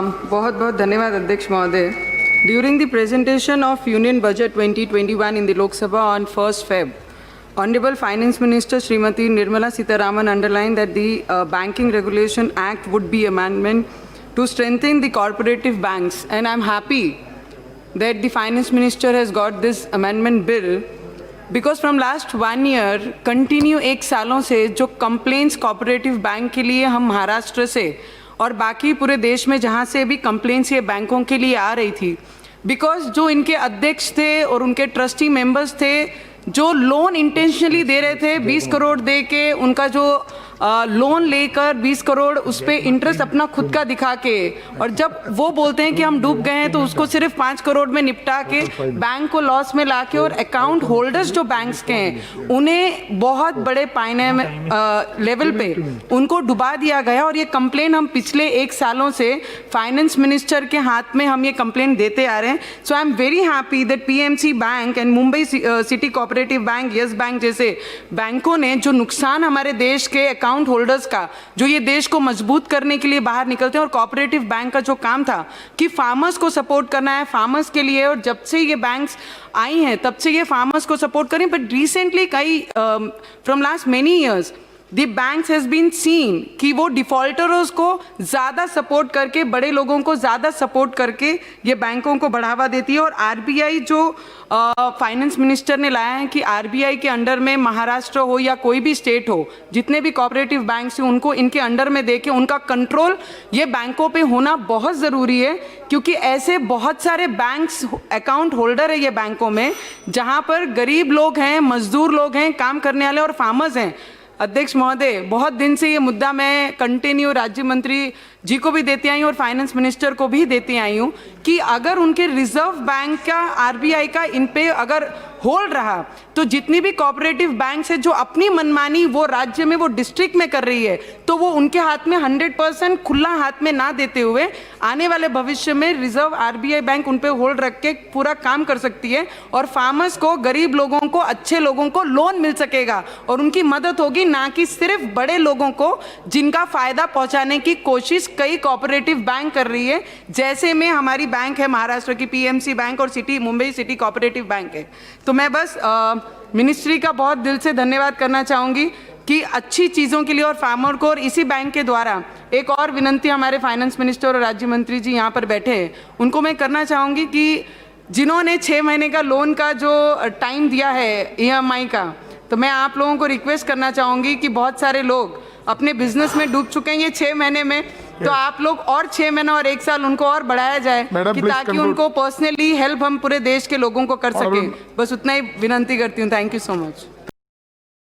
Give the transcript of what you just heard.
बहुत बहुत धन्यवाद अध्यक्ष महोदय। During the presentation of Union Budget 2021 in the Lok Sabha on 1st Feb, Honorable Finance Minister Srimati Nirmala Sitharaman underlined that the Banking Regulation Act would be amendment to strengthen the cooperative banks, and I'm happy that the Finance Minister has got this amendment bill because from last 1 year continue एक सालों से जो complaints cooperative bank के लिए हम महाराष्ट्र से और बाकी पूरे देश में जहाँ से भी कंप्लेंट्स ये बैंकों के लिए आ रही थी, बिकॉज जो इनके अध्यक्ष थे और उनके ट्रस्टी मेंबर्स थे जो लोन इंटेंशनली दे रहे थे 20 करोड़ दे के उनका जो लोन लेकर 20 करोड़ उस पर इंटरेस्ट अपना खुद का दिखा के, और जब वो बोलते हैं कि हम डूब गए हैं तो उसको सिर्फ 5 करोड़ में निपटा के बैंक को लॉस में लाके, और अकाउंट होल्डर्स जो बैंक्स के हैं उन्हें बहुत बड़े पाइने में लेवल पे उनको डुबा दिया गया। और ये कंप्लेन हम पिछले 1 सालों से फाइनेंस मिनिस्टर के हाथ में हम ये कंप्लेन देते आ रहे हैं। So I am very happy that PMC bank and Mumbai city cooperative bank, yes bank जैसे बैंकों ने जो नुकसान हमारे देश के अकाउंट होल्डर्स का, जो ये देश को मजबूत करने के लिए बाहर निकलते हैं, और कोऑपरेटिव बैंक का जो काम था कि फार्मर्स को सपोर्ट करना है फार्मर्स के लिए, और जब से ये बैंक्स आई हैं तब से ये फार्मर्स को सपोर्ट करें। बट रिसेंटली कई from last many years the banks has been seen कि वो डिफॉल्टर्स को ज़्यादा सपोर्ट करके, बड़े लोगों को ज़्यादा सपोर्ट करके ये बैंकों को बढ़ावा देती है। और आरबीआई जो फाइनेंस मिनिस्टर ने लाया है कि आरबीआई के अंडर में महाराष्ट्र हो या कोई भी स्टेट हो, जितने भी कोऑपरेटिव बैंक्स हैं उनको इनके अंडर में देके उनका कंट्रोल ये बैंकों पे होना बहुत ज़रूरी है, क्योंकि ऐसे बहुत सारे बैंक्स अकाउंट होल्डर है ये बैंकों में जहाँ पर गरीब लोग हैं, मजदूर लोग हैं, काम करने वाले और फार्मर्स हैं। अध्यक्ष महोदय, बहुत दिन से ये मुद्दा मैं कंटिन्यू राज्य मंत्री जी को भी देती आई हूँ और फाइनेंस मिनिस्टर को भी देती आई हूँ कि अगर उनके रिजर्व बैंक का आरबीआई का इन पे अगर होल्ड रहा तो जितनी भी कोऑपरेटिव बैंक्स है जो अपनी मनमानी वो राज्य में वो डिस्ट्रिक्ट में कर रही है, तो वो उनके हाथ में 100% खुला हाथ में ना देते हुए आने वाले भविष्य में रिजर्व आरबीआई बैंक उन पे होल्ड रख के पूरा काम कर सकती है, और फार्मर्स को, गरीब लोगों को, अच्छे लोगों को लोन मिल सकेगा और उनकी मदद होगी, ना कि सिर्फ बड़े लोगों को जिनका फायदा पहुंचाने की कोशिश कई कोऑपरेटिव बैंक कर रही है, जैसे में हमारी बैंक है महाराष्ट्र की पीएमसी बैंक और मुंबई सिटी कोऑपरेटिव बैंक है। तो मैं बस मिनिस्ट्री का बहुत दिल से धन्यवाद करना चाहूँगी कि अच्छी चीज़ों के लिए और फार्मर को, और इसी बैंक के द्वारा एक और विनंती हमारे फाइनेंस मिनिस्टर और राज्य मंत्री जी यहाँ पर बैठे हैं उनको मैं करना चाहूँगी कि जिन्होंने 6 महीने का लोन का जो टाइम दिया है ईएमआई का, तो मैं आप लोगों को रिक्वेस्ट करना चाहूँगी कि बहुत सारे लोग अपने बिजनेस में डूब चुके हैं ये 6 महीने में, तो आप लोग और 6 महीना और 1 साल उनको और बढ़ाया जाए कि ताकि उनको पर्सनली हेल्प हम पूरे देश के लोगों को कर सकें। बस उतना ही विनंती करती हूँ। Thank you so much.